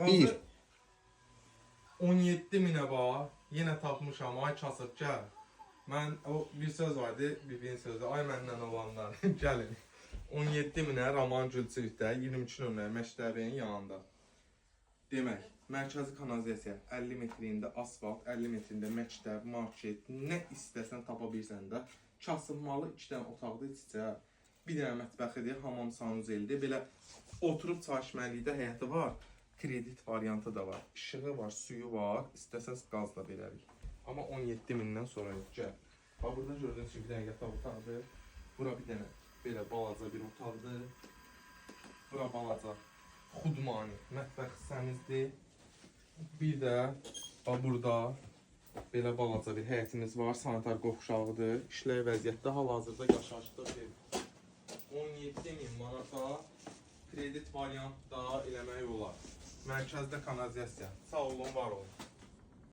Bir. 17 minə var. Yenə tapmışam. Ay kasıb gəl. Mən o bir söz vardı, bir sözü. Ay məndən olanlar gəlin. 17 minə Roman Gülçivitdə 23 nömrə məktəbin yanında. Demək, mərkəzi kanalizasiya 50 metrində asfalt, 50 metrində məktəb, market, nə istəsən tapa bilirsən də. Kasıbmalı 2 dənə otaqda içəcə. Bir dənə mətbəxidir, hamam sanuzeldir. Belə oturub çay içməlikdə həyəti var. Kredit variantı da var. İşığı var, suyu var. İstəsəz qaz da verərik. Amma 17 mindən sonra yox. Gəl. Bax, burada gördüyünüz kimi bir dənə yataq otaqdır. Bura bir dənə belə balaca bir otaqdır. Bura balaca xudmani, mətbəx hissəmizdir. Bir də bax, burada belə balaca bir həyətimiz var. Sanitar qovşağıdır. İşləyə vəziyyətdə hal-hazırda yaşayışda 17.000 manata kredit variantda eləmək olar. Mərkəzdə kanalizasiya. Sağ olun, var olun.